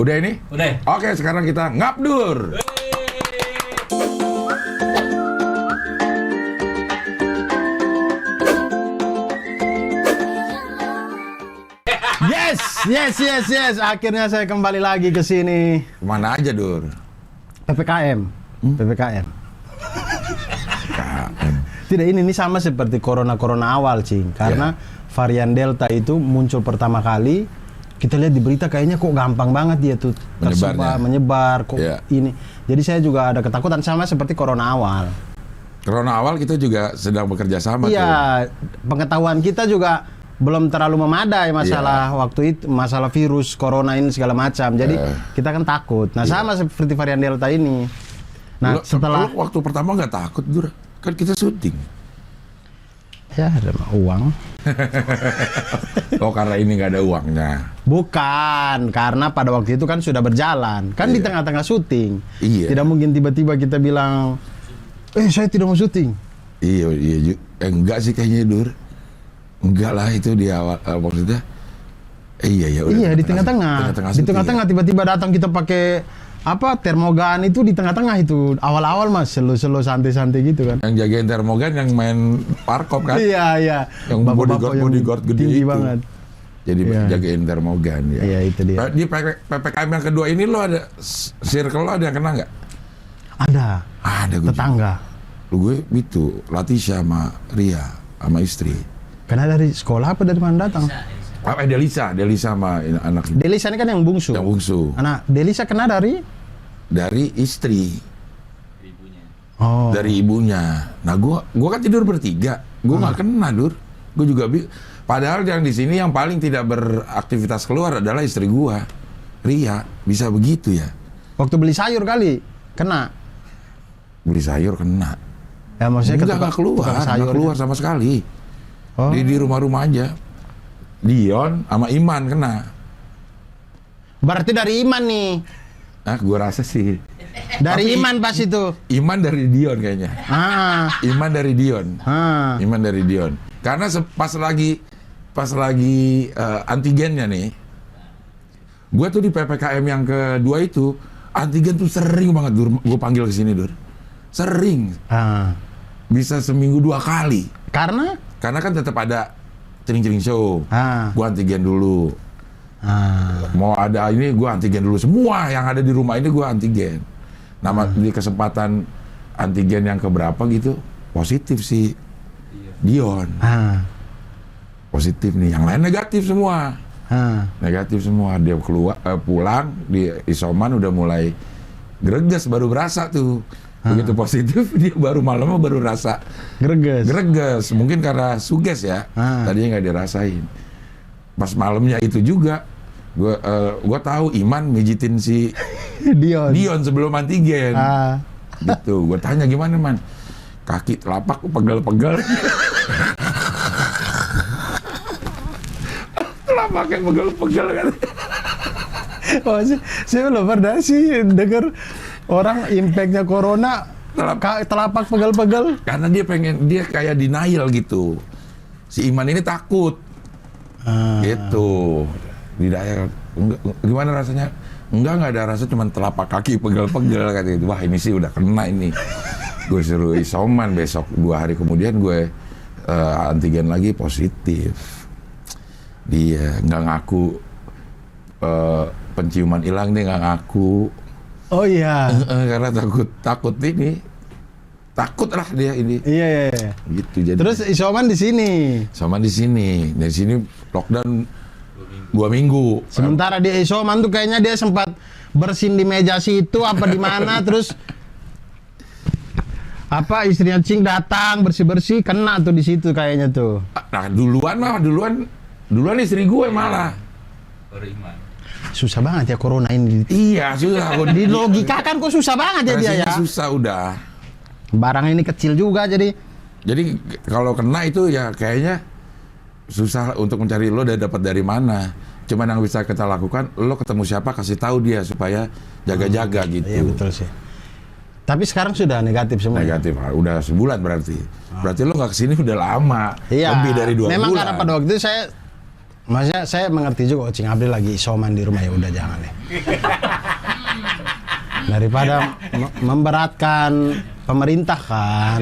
Udah ini? Udah. Oke, sekarang kita ngabdur. Yes. Akhirnya saya kembali lagi ke sini. Kemana aja, Dur? PPKM. Tidak, ini sama seperti corona awal, Cing. Karena varian Delta itu muncul pertama kali, kita lihat di berita kayaknya kok gampang banget dia tuh menyebar kok ini. Jadi saya juga ada ketakutan sama seperti corona awal. Corona awal kita juga sedang bekerja sama tuh. Iya, pengetahuan kita juga belum terlalu memadai masalah waktu itu, masalah virus corona ini segala macam. Jadi kita kan takut. Nah, sama seperti varian Delta ini. Nah, setelah waktu pertama nggak takut, Dur? Kan kita syuting. Ya, ada uang. Oh, karena ini nggak ada uangnya. Bukan, karena pada waktu itu kan sudah berjalan. Kan di tengah-tengah syuting. Iya. Tidak mungkin tiba-tiba kita bilang, saya tidak mau syuting. Iya. Enggak sih kayaknya, Dur. Enggak lah, itu di awal maksudnya. Iya, di tengah-tengah. Di tengah-tengah tiba-tiba datang kita pakai termogan itu di tengah-tengah itu. Awal-awal Mas, selo-selo santai-santai gitu kan. Yang jagain termogan yang main parkop kan? Iya. Yang bodyguard gede tinggi itu. Banget. Jadi jagain termogan ya. Iya, itu dia. Di PPKM yang kedua ini lo ada circle lo ada yang kena nggak? Ada gue. Tetangga. Gue itu Latisha sama Ria sama istri. Kena dari sekolah apa dari mana datang? Delisa sama anak. Delisa ini kan yang bungsu. Yang bungsu. Anak Delisa kena dari istri. Ibunya. Oh. Dari ibunya. Nah, gua kan tidur bertiga. Gua nggak kena, Dur. Gua juga padahal yang di sini yang paling tidak beraktivitas keluar adalah istri gua. Ria, bisa begitu ya? Waktu beli sayur kali kena. Beli sayur kena. Ya maksudnya nggak keluar sama sekali. Oh. Di rumah-rumah aja. Dion sama Iman kena. Berarti dari Iman nih. Gua rasa sih. Dari Iman pas itu. Iman dari Dion kayaknya. Iman dari Dion. Iman dari Dion. Karena pas lagi antigennya nih. Gua tuh di PPKM yang kedua itu antigen tuh sering banget, Dur. Gua panggil ke sini, Dur. Sering. Bisa seminggu 2 kali. Karena kan tetap ada cering-cering show. Gua antigen dulu. Mau ada ini gua antigen dulu. Semua yang ada di rumah ini gua antigen. Di kesempatan antigen yang keberapa gitu positif si Dion. Positif nih. Yang lain negatif semua. Negatif semua. Dia pulang di isoman udah mulai greges, baru berasa tuh. Begitu positif dia malamnya baru rasa greges. Mungkin karena suges ya. Tadinya nggak dirasain. Pas malamnya itu juga gue tahu Iman mijitin si Dion sebelum antigen. Gitu. Gue tanya gimana, Man? Kaki telapak pegel-pegel. Telapaknya pegel-pegel kan. Saya belum pernah sih dengar orang impactnya corona telapak pegel-pegel. Karena dia kayak denial gitu. Si Iman ini takut. Gitu. Gimana rasanya? Enggak ada rasa, cuman telapak kaki pegel-pegel kata itu. Wah, ini sih udah kena ini. Gue suruh isoman, besok 2 hari kemudian gue antigen lagi positif. Dia nggak ngaku penciuman hilang, dia nggak ngaku. Oh iya. Karena takut ini. Takut lah dia ini. Iya. Gitu jadi. Terus isoman di sini. Dari sini lockdown 2 minggu. Sementara dia isoman tuh kayaknya dia sempat bersin di meja situ apa di mana terus istrinya Cing datang bersih-bersih kena tuh di situ kayaknya tuh. Nah, duluan istri gue malah. Baru Iman. Susah banget ya corona ini. Iya, susah. Di logika kan kok susah banget ya dia ya. Susah udah. Barang ini kecil juga jadi kalau kena itu ya kayaknya susah untuk mencari lo dapat dari mana. Cuman yang bisa kita lakukan, lo ketemu siapa kasih tahu dia supaya jaga-jaga gitu. Iya betul sih. Tapi sekarang sudah negatif semua. Negatif, udah sebulan berarti. Berarti lo nggak kesini udah lama. Iya. Lebih dari 2 bulan. Memang karena pada waktu itu saya Maksudnya saya mengerti juga, Cing Abdi lagi isoman di rumah, ya udah jangan deh. Daripada memberatkan pemerintah kan,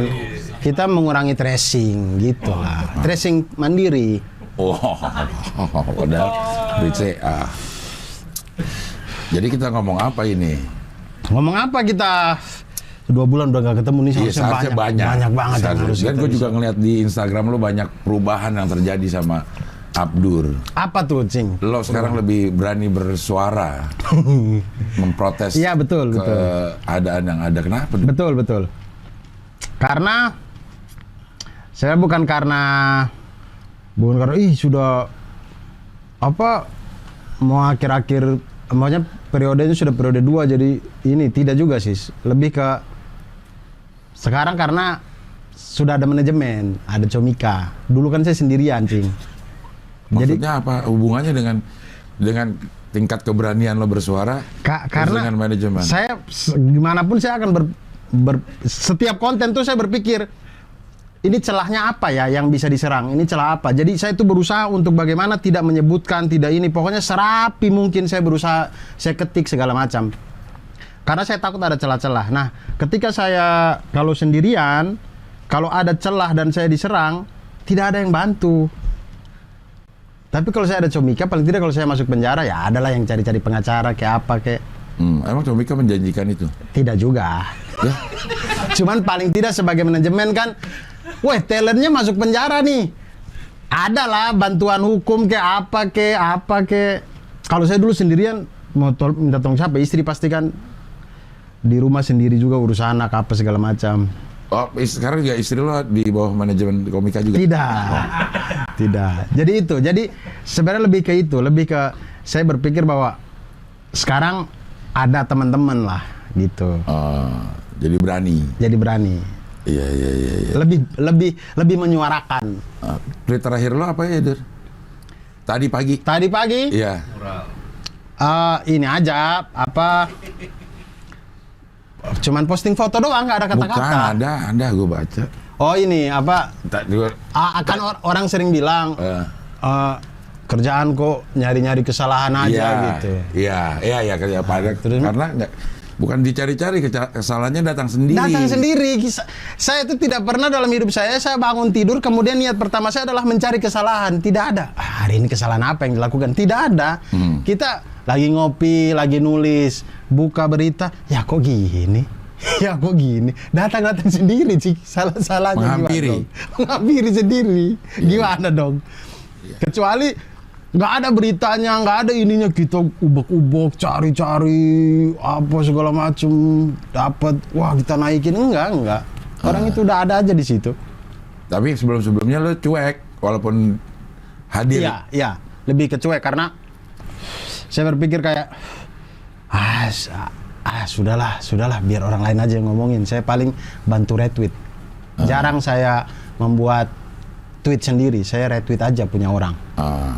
kita mengurangi tracing gitu lah. Tracing mandiri. Oh, padahal BCA. Jadi kita ngomong apa ini? Ngomong apa kita? 2 bulan udah gak ketemu nih, seharusnya banyak banget yang harus Dan kita gue juga bisa. ngeliat di Instagram lo banyak perubahan yang terjadi sama Abdur. Apa tuh, Cing? Lo sekarang lebih berani bersuara, memprotes Iya, betul. keadaan yang ada. Kenapa? Betul. Karena saya bukan karena sudah apa mau akhir-akhir, maksudnya periodenya sudah periode 2, jadi ini tidak juga sih. Lebih ke sekarang karena sudah ada manajemen, ada Comika. Dulu kan saya sendirian, Cing. Maksudnya apa hubungannya dengan tingkat keberanian lo bersuara Karena dengan manajemen? Saya gimana pun saya akan setiap konten tuh saya berpikir ini celahnya apa ya yang bisa diserang, ini celah apa. Jadi saya tuh berusaha untuk bagaimana tidak menyebutkan, tidak ini, pokoknya serapi mungkin saya berusaha, saya ketik segala macam. Karena saya takut ada celah-celah. Nah, ketika saya kalau sendirian, kalau ada celah dan saya diserang, tidak ada yang bantu. Tapi kalau saya ada Comika, paling tidak kalau saya masuk penjara, ya adalah yang cari-cari pengacara kayak apa kayak. Emang Comika menjanjikan itu? Tidak juga. Ya? Cuman paling tidak sebagai manajemen kan, weh talentnya masuk penjara nih. Ada lah bantuan hukum kayak apa kayak. Kalau saya dulu sendirian mau minta tolong siapa? Istri pastikan di rumah sendiri juga urus anak apa segala macam. Oh, sekarang juga istri lo di bawah manajemen Komika juga? Tidak. Jadi itu. Jadi sebenarnya lebih ke itu, lebih ke saya berpikir bahwa sekarang ada teman-teman lah gitu. Jadi berani. Iya. Lebih menyuarakan. Tweet terakhir lo apa ya, Dur? Tadi pagi? Iya. Ini aja apa? Cuman posting foto doang, nggak ada kata-kata. Bukan, ada gue baca. Oh ini apa? Kan orang sering bilang kerjaan kok nyari-nyari kesalahan aja gitu. Iya kerja padat. Karena bukan dicari-cari, kesalahannya datang sendiri. Saya itu tidak pernah dalam hidup saya bangun tidur kemudian niat pertama saya adalah mencari kesalahan. Tidak ada. Hari ini kesalahan apa yang dilakukan? Tidak ada. Kita lagi ngopi, lagi nulis, buka berita, ya kok gini? Datang sendiri sih, salah-salahnya menghampiri sendiri. Gimana dong? Kecuali nggak ada beritanya, nggak ada ininya, kita ubek-ubek, cari-cari apa segala macem, dapat, wah kita naikin, enggak. Orang itu udah ada aja di situ. Tapi sebelum-sebelumnya lo cuek, walaupun hadir. Iya, lebih ke cuek karena saya berpikir kayak sudahlah biar orang lain aja yang ngomongin. Saya paling bantu retweet. Jarang saya membuat tweet sendiri, saya retweet aja punya orang.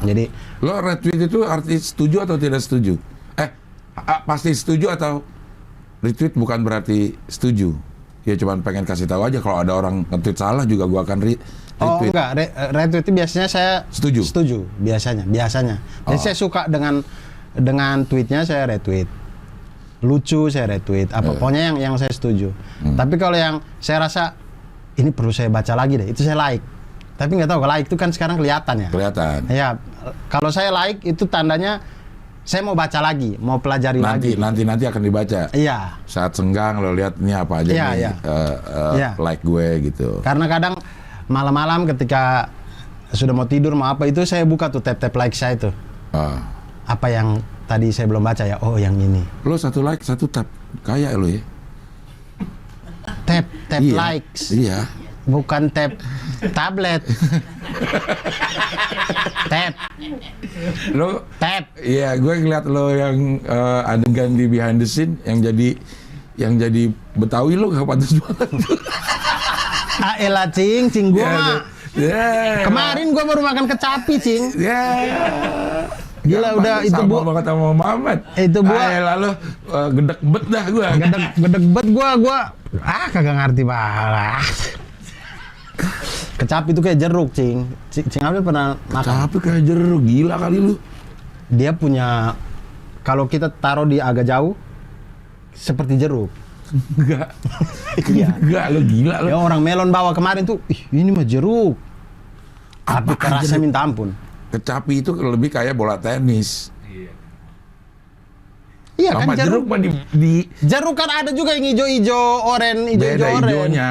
Jadi lo retweet itu arti setuju atau tidak setuju? Pasti setuju atau retweet bukan berarti setuju? Ya cuman pengen kasih tahu aja kalau ada orang nge-tweet salah juga gua akan retweet. Oh enggak, retweet itu biasanya saya setuju biasanya. Jadi saya suka dengan tweetnya saya retweet. Lucu saya retweet. Pokoknya yang saya setuju. Tapi kalau yang saya rasa ini perlu saya baca lagi deh, itu saya like. Tapi nggak tahu, kalau like itu kan sekarang kelihatan ya. Kelihatan. Ya, kalau saya like itu tandanya saya mau baca lagi, mau pelajari lagi. Nanti akan dibaca. Iya. Saat senggang lo lihat ini apa aja like gue gitu. Karena kadang malam-malam ketika sudah mau tidur mau apa itu saya buka tuh tab like saya itu. Apa yang tadi saya belum baca ya? Oh yang ini. Lo satu like satu tab, kayak lo ya. Tab likes. Iya. Bukan tab tablet. Lo tab. Iya, gue ngeliat lo yang adegan di behind the scene yang jadi Betawi lo gak pantas banget. Elah cing gua. Kemarin gua baru makan kecapi cing. Gila udah itu sama banget sama Muhammad. Itu gua. Lalu gedek bet dah gua. Gedek bet gua kagak ngerti banget. Kecapi itu kayak jeruk, Cing. Cing Abdel pernah makan? Kecapi kayak jeruk, gila kali lu. Dia punya, kalau kita taruh di agak jauh, seperti jeruk. Enggak. Iya. Enggak, lu gila lu. Ya orang melon bawa kemarin tuh, ih ini mah jeruk. Tapi Apaan kerasnya jeruk? minta ampun. Kecapi itu lebih kayak bola tenis. Iya. Iya Sama kan jeruk. jeruk mah di Jeruk kan ada juga yang hijau-hijau, oren, beda hijau-hijau oren. hijaunya,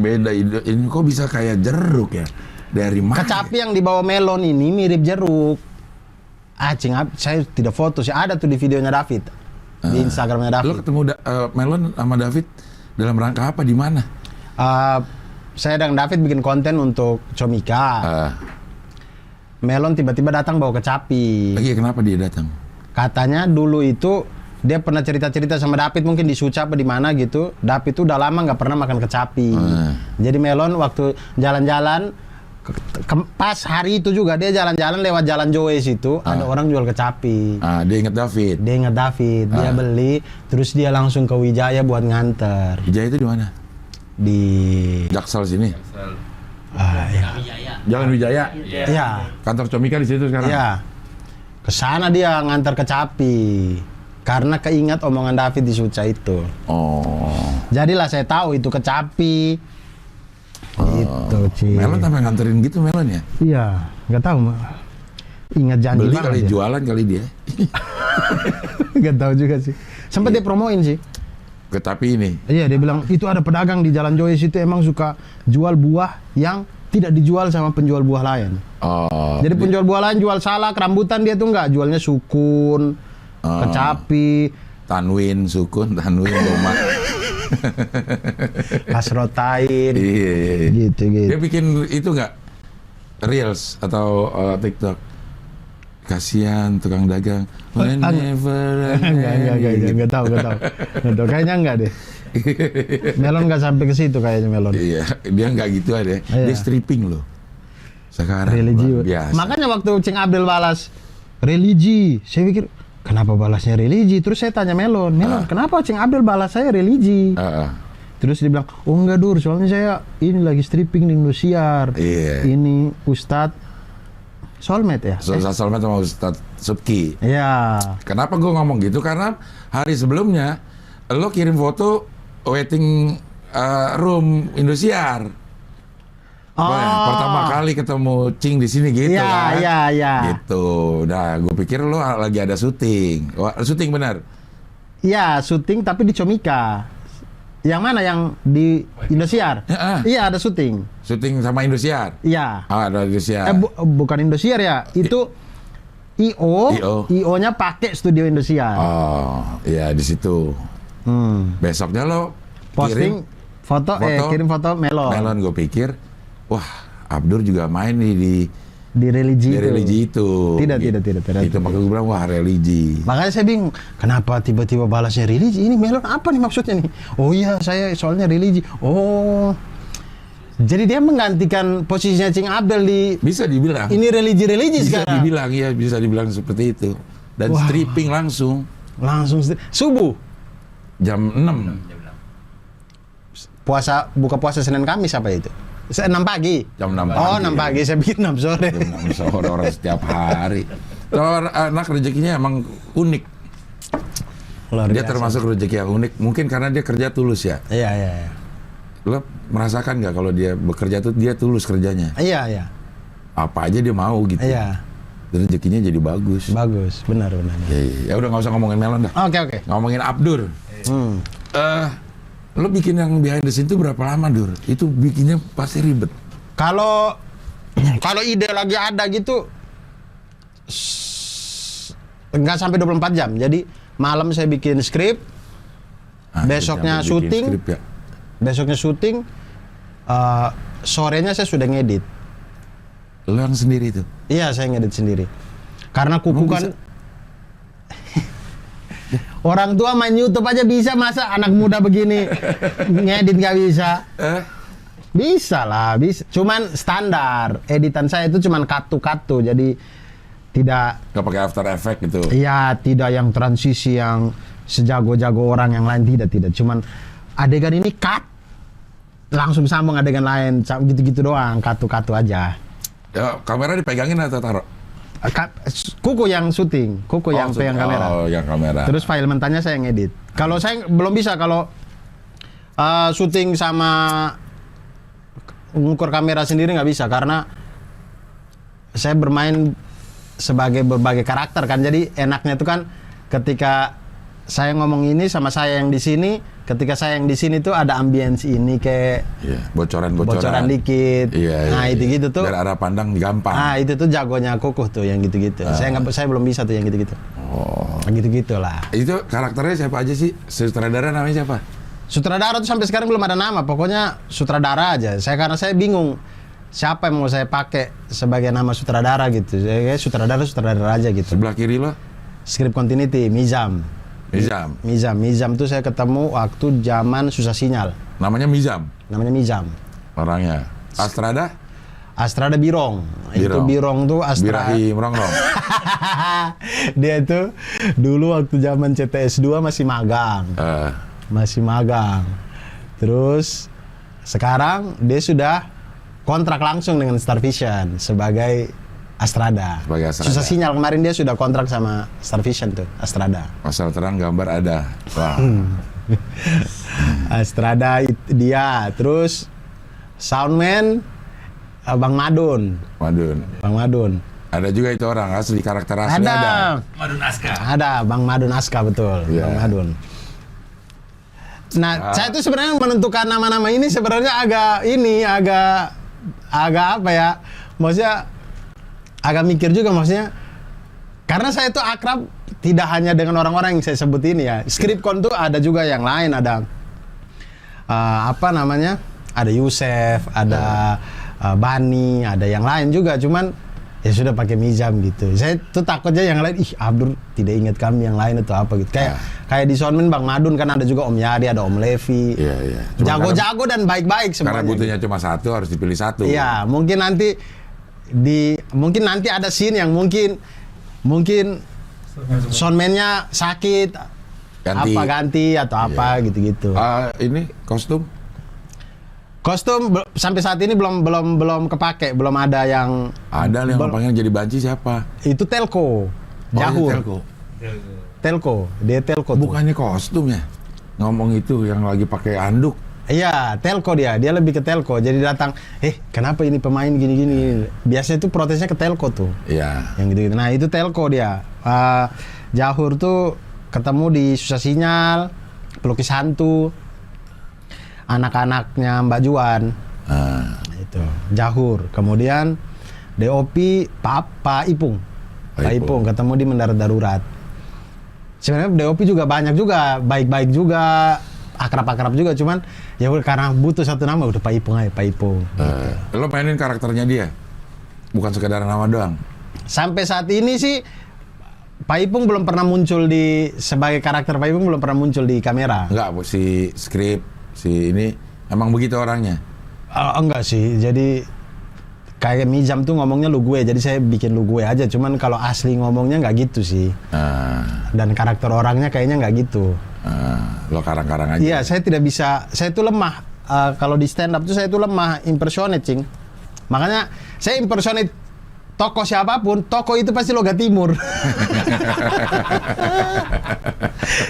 beda hijau. Ini kok bisa kayak jeruk ya? Dari mana? Kecapi yang dibawa melon ini mirip jeruk. Cing, saya tidak foto sih, ada tuh di videonya David. Di Instagramnya Lo David. ketemu Melon sama David dalam rangka apa, di mana? Saya dan David bikin konten untuk Comika. Melon tiba-tiba datang bawa kecapi. Lagi kenapa dia datang? Katanya dulu itu dia pernah cerita-cerita sama David, mungkin di Suca apa di mana gitu. David tuh udah lama nggak pernah makan kecapi. Jadi Melon waktu jalan-jalan pas hari itu juga dia jalan-jalan lewat Jalan Joes itu ada orang jual kecapi. Dia inget David. Dia ingat David, dia beli, terus dia langsung ke Wijaya buat nganter. Wijaya itu di mana? Di Jaksel sini. Jaksel. ya. Jalan Wijaya. Ya. Kantor Comika di situ sekarang. Ya. Ke sana dia nganter kecapi. Karena keingat omongan David di Suca itu. Oh. Jadilah saya tahu itu kecapi. Gitu, Ci. Melon sampai nganterin gitu Melon ya? Iya, nggak tahu, Mak. Ingat janji Beli banget kali, dia. jualan kali dia. Nggak tahu juga sih. Sempat dia promoin sih. Kecapi ini. Iya, dia bilang itu ada pedagang di Jalan Joyce itu emang suka jual buah yang tidak dijual sama penjual buah lain. Oh. Jadi penjual buah lain jual salak, rambutan, dia tuh nggak, jualnya sukun, kecapi, Tanwin, Sukun, Tanwin, Doma. kasrotain, Iya. gitu. Dia bikin itu nggak? Reels atau TikTok? Kasihan tukang dagang. Nggak tahu. Kayaknya enggak deh. Melon nggak sampai ke situ kayaknya Melon. Iya, dia nggak gitu ada. Iya. Dia stripping loh. Sekarang Religi. luar biasa. Makanya waktu Cing Abdel balas religi, saya pikir kenapa balasnya religi? Terus saya tanya Melon, kenapa Cing Abdel balas saya religi? Terus dia bilang, oh enggak Dur, soalnya saya ini lagi stripping di Indosiar. Iya. Ini Ustadz Solmed ya? Ustadz Solmed sama Ustadz Subki. Iya. Kenapa gue ngomong gitu? Karena hari sebelumnya lo kirim foto waiting room Indosiar. Pertama kali ketemu Cing di sini gitu kan? Iya. Gitu. Nah, gue pikir lo lagi ada syuting. Wah, syuting benar? Iya, syuting tapi di Comika. Yang mana? Yang di Indosiar? Iya, ada syuting. Syuting sama Indosiar? Iya. Ada Indosiar. Bukan Indosiar ya. Itu IO-nya pakai studio Indosiar. Oh, iya di situ. Besoknya lo Posting kirim foto Melon. Melon, gue pikir, wah, Abdur juga main nih di religi itu. Tidak. Itu makanya gue bilang, wah, religi. Makanya saya bingung, kenapa tiba-tiba balasnya religi? Ini Melon apa nih maksudnya nih? Oh iya, saya soalnya religi. Oh, jadi dia menggantikan posisinya Cing Abdel di. Bisa dibilang. Ini religi Bisa sekarang. dibilang, ya, bisa dibilang seperti itu. Dan stripping langsung. Subuh. Jam 6. Buka puasa Senin Kamis apa itu? 6 pagi. Jam 6 pagi. Oh, 6 pagi. Saya pikir 6 sore. Jam 6 sore orang setiap hari. Kalau anak rezekinya emang unik. Luar Dia biasa. termasuk rezeki yang unik. Mungkin karena dia kerja tulus ya. Iya. Lo merasakan nggak kalau dia bekerja tuh dia tulus kerjanya? Iya. Apa aja dia mau gitu. Iya. Dan rezekinya jadi bagus. Bagus, benar. Ya udah nggak usah ngomongin Melon dah. Oke. Ngomongin Abdur. Lo bikin yang behind the scene itu berapa lama, Dur? Itu bikinnya pasti ribet. Kalau ide lagi ada gitu nggak sampai 24 jam. Jadi malam saya bikin skrip, besoknya syuting. Ya. Besoknya syuting, sorenya saya sudah ngedit. Lo yang sendiri itu? Iya, saya ngedit sendiri. Karena kuku kan orang tua main YouTube aja bisa, masa anak muda begini ngedit nggak bisa? Bisa lah, bisa. Cuman standar editan saya itu cuman cut-to, jadi tidak. Nggak pakai After Effects gitu? Iya, tidak yang transisi yang sejago-jago orang yang lain, tidak. Cuman adegan ini cut, langsung sambung adegan lain, gitu-gitu doang, katu-katu aja. Ya, kamera dipegangin atau taruh? Kuku yang syuting, yang pegang kamera. Oh, yang kamera. Terus file mentahnya saya yang edit. Kalau saya belum bisa, kalau syuting sama mengukur kamera sendiri nggak bisa, karena saya bermain sebagai berbagai karakter kan. Jadi enaknya itu kan ketika saya ngomong ini sama saya yang di sini, ketika saya yang di sini tuh ada ambience ini kayak bocoran dikit. Nah, itu gitu tuh. Biar arah pandang gampang. Nah, itu tuh jagonya Kukuh tuh yang gitu-gitu. Saya belum bisa tuh yang gitu-gitu. Oh. Gitu-gitulah. Itu karakternya siapa aja sih? Sutradara namanya siapa? Sutradara tuh sampai sekarang belum ada nama. Pokoknya sutradara aja. Karena saya bingung siapa yang mau saya pakai sebagai nama sutradara gitu. Saya sutradara aja gitu. Sebelah kiri lo? Script Continuity, Mizam tuh saya ketemu waktu zaman susah sinyal. Namanya Mizam? Namanya Mizam. Orangnya. Astrada Birong. Itu Birong tuh Birahi merongrong. Dia tuh dulu waktu zaman CTS 2 masih magang. Terus sekarang dia sudah kontrak langsung dengan Star Vision sebagai Astrada. Susah sinyal kemarin dia sudah kontrak sama Star Vision tuh, Astrada. Asal terang gambar ada. Wah. Astrada dia, terus soundman Bang Madun. Bang Madun. Ada juga itu orang asli, karakter asli ada. Madun Aska. Ada Bang Madun Aska, betul. Yeah. Bang Madun. Nah, saya tuh sebenarnya menentukan nama-nama ini sebenarnya agak apa ya? Maksudnya agak mikir juga, maksudnya karena saya tuh akrab tidak hanya dengan orang-orang yang saya sebut ini ya. Skripkon tuh ada juga yang lain, ada ada Yusef, ada Bani, ada yang lain juga, cuman ya sudah pakai Mizam gitu. Saya tuh takutnya yang lain, Abdur tidak ingat kami yang lain atau apa gitu. Kayak di Soundman Bang Madun kan ada juga Om Yari, ada Om Levi. Iya. Jago-jago dan baik-baik semuanya. Karena butuhnya cuma satu, harus dipilih satu. Iya, mungkin nanti ada scene yang mungkin soundman-nya sakit, ganti atau apa gitu-gitu. Ini kostum sampai saat ini belum kepake, belum ada yang. Ada yang panggil jadi banci siapa? Itu Telco, Jahur. Telco, dia Telco. Bukannya kostum ya? Ngomong itu yang lagi pakai anduk. Iya, Telco dia lebih ke Telco. Jadi datang, kenapa ini pemain gini-gini? Biasanya itu protesnya ke Telco tuh. Iya. Yang gitu-gitu. Nah, itu Telco dia. Jahur tuh ketemu di Susah Sinyal, Pelukis Hantu, anak-anaknya Mbak Juan. Itu Jahur. Kemudian DOP Pak Ipung. Pak Ipung ketemu di Mendarat Darurat. Sebenarnya DOP juga banyak juga, baik-baik juga, akrab-akrab juga, cuman ya karena butuh satu nama udah Pak Ipung aja, Pak Ipung. Lo mainin karakternya dia, bukan sekedar nama doang. Sampai saat ini sih Pak Ipung belum pernah muncul sebagai karakter. Pak Ipung belum pernah muncul di kamera. Enggak, si skrip si ini emang begitu orangnya. Enggak sih, jadi kayak Mizam tuh ngomongnya lu gue, jadi saya bikin lu gue aja. Cuman kalau asli ngomongnya nggak gitu sih. Dan karakter orangnya kayaknya nggak gitu. Lo karang-karang aja. Iya, saya tidak bisa. Saya tuh lemah. Kalau di stand up tuh saya tuh lemah impersonate, Cing. Makanya saya impersonate tokoh siapapun, tokoh itu pasti logat timur.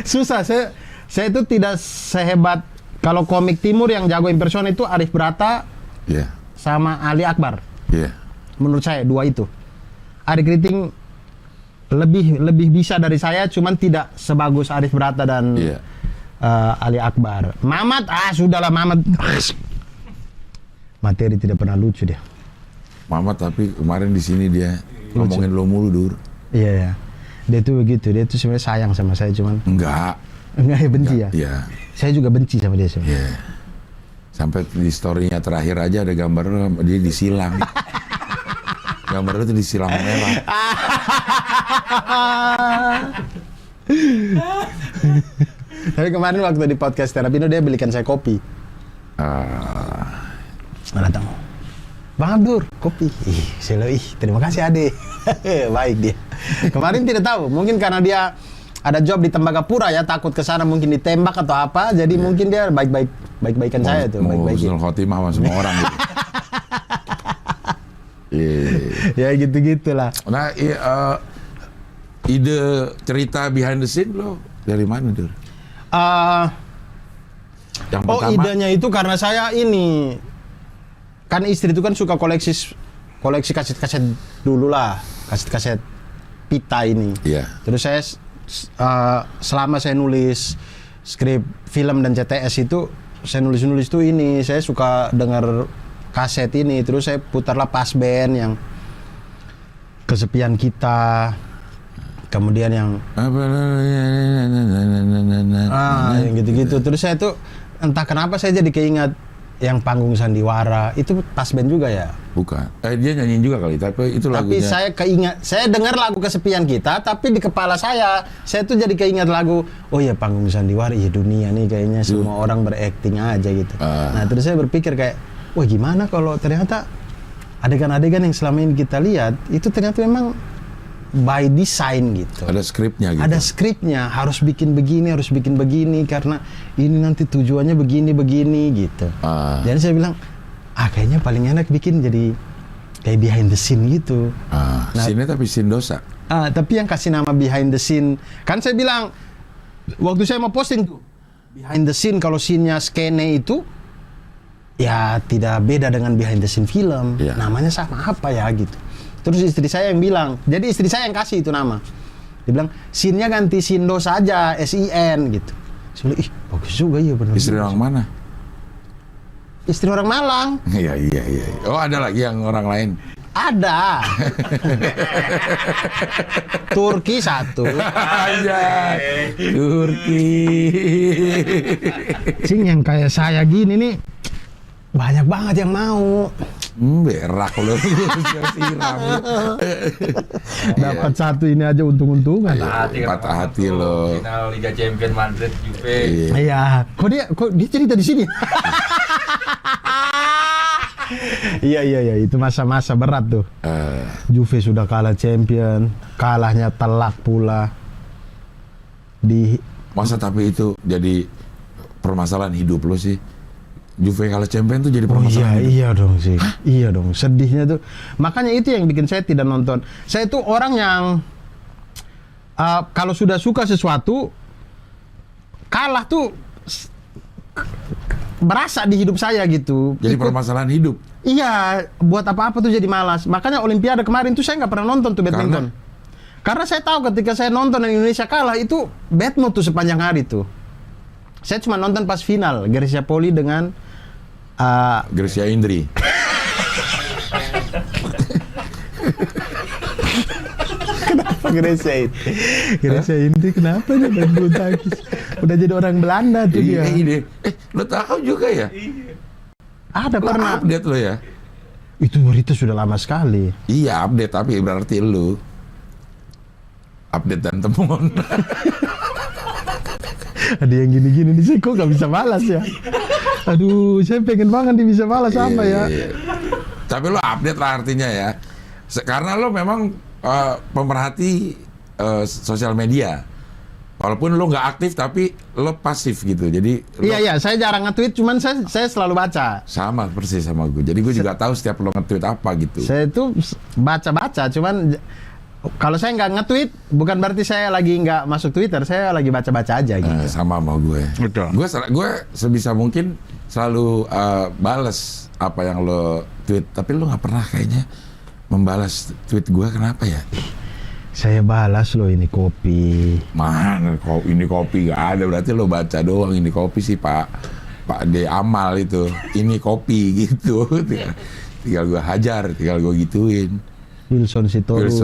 Susah. Saya itu tidak sehebat kalau komik timur yang jago impersonate itu Arif Brata sama Ali Akbar. Menurut saya dua itu. Ari Kriting lebih bisa dari saya, cuman tidak sebagus Arif Brata dan Ali Akbar. Mamat, sudahlah Mamat. Materi tidak pernah lucu dia. Mamat tapi kemarin di sini dia ngomongin lo mulu, Dur. Iya. Dia tuh begitu. Dia tuh sebenarnya sayang sama saya, cuman enggak ya benci ya. Iya. Saya juga benci sama dia sebenarnya. Iya. Sampai di story-nya terakhir aja ada gambar dia disilang. Gambar itu disilang merah. Tapi kemarin waktu di podcast Terapino dia belikan saya kopi. Datang, Bang Abdur, kopi. Terima kasih Ade. Baik dia. Kemarin tidak tahu, mungkin karena dia ada job di Tembagapura ya, takut ke sana mungkin ditembak atau apa, jadi mungkin dia baik-baikan saya tuh, mau baik-baikin. husnul khotimah sama semua orang gitu. Ya gitu-gitulah. Nah, ide cerita behind the scene lo dari mana, Dur? Yang pertama, Idenya itu karena saya ini kan istri itu kan suka koleksi kaset-kaset dulu lah, kaset-kaset pita ini. Iya. Terus saya selama saya nulis skrip film dan CTS itu, saya nulis tuh ini, saya suka dengar kaset ini, terus saya putarlah pas band yang Kesepian Kita, kemudian yang yang gitu-gitu. Terus saya tuh entah kenapa saya jadi keingat yang panggung Sandiwara itu pas band juga ya? Bukan. Dia nyanyiin juga kali, tapi itu Tapi lagunya. saya dengar lagu Kesepian Kita, tapi di kepala saya tuh jadi keingat lagu, oh ya panggung Sandiwara, ya dunia nih kayaknya semua orang berakting aja gitu. Nah terus saya berpikir kayak, wah gimana kalau ternyata adegan-adegan yang selama ini kita lihat, itu ternyata memang by design gitu. Ada skripnya gitu. Ada skripnya, harus bikin begini, karena ini nanti tujuannya begini gitu. Jadi saya bilang, kayaknya paling enak bikin jadi kayak behind the scene gitu. Scene tapi scene dosa. Tapi yang kasih nama behind the scene, kan saya bilang, waktu saya mau posting tuh, behind the scene, kalau scene-nya skene itu, ya tidak beda dengan behind the scene film. Yeah. Namanya sama apa ya gitu. Terus istri saya yang bilang, jadi istri saya yang kasih itu nama. Dia bilang, scene-nya ganti Sindo saja, SIN gitu. Saya bilang, bagus juga ya benar. Istri orang mana? Istri orang Malang. Iya. Oh, ada lagi yang orang lain? Ada. Turki satu. Aja. Turki. Cing yang kayak saya gini nih, banyak banget yang mau. Berak lo. Siram. Dapat satu ini aja untung-untungan. Patah hati lo. Final Liga Champions Madrid Juve. Iya. Kok dia cerita di sini? Iya, itu masa-masa berat tuh. Juve sudah kalah champion, kalahnya telak pula. Masa tapi itu jadi permasalahan hidup lo sih? Juve kalah champion tuh jadi permasalahan hidup. Iya dong sih. Iya dong, sedihnya tuh. Makanya itu yang bikin saya tidak nonton. Saya tuh orang yang kalau sudah suka sesuatu, kalah tuh berasa di hidup saya gitu. Jadi permasalahan hidup. Iya, buat apa-apa tuh jadi malas. Makanya Olimpiade kemarin tuh saya nggak pernah nonton tuh badminton. Karena saya tahu ketika saya nonton dan Indonesia kalah itu bad mood tuh sepanjang hari tuh. Saya cuma nonton pas final Grecia Poli dengan Grecia Indri. Kenapa Grecia Indri kenapa nih main bulu tangkis? Udah jadi orang Belanda tuh dia. Lo tahu juga ya? Ada Lo pernah. update lo ya? Itu berita sudah lama sekali. Iya update, tapi berarti lo update dan temuan. Ada yang gini-gini nih, saya kok gak bisa balas ya. Aduh, saya pengen banget dia bisa balas apa ya. Tapi lo update lah artinya ya. Karena lo memang pemerhati sosial media. Walaupun lo nggak aktif tapi lo pasif gitu. Jadi Iya, saya jarang nge-tweet, cuman saya selalu baca. sama persis sama gue. Jadi gue juga tahu setiap lo nge-tweet apa gitu. Saya itu baca-baca, cuman kalau saya nggak nge-tweet, bukan berarti saya lagi nggak masuk Twitter, saya lagi baca-baca aja gitu. Sama gue. Betul. Gue sebisa mungkin selalu bales apa yang lo tweet. Tapi lo nggak pernah kayaknya membalas tweet gue, kenapa ya? Saya balas loh ini kopi. Mana ini kopi gak ada, berarti lo baca doang. Ini kopi sih Pak D Amal itu. Ini kopi gitu. Tinggal gue hajar, tinggal gue gituin. Wilson Sitorus.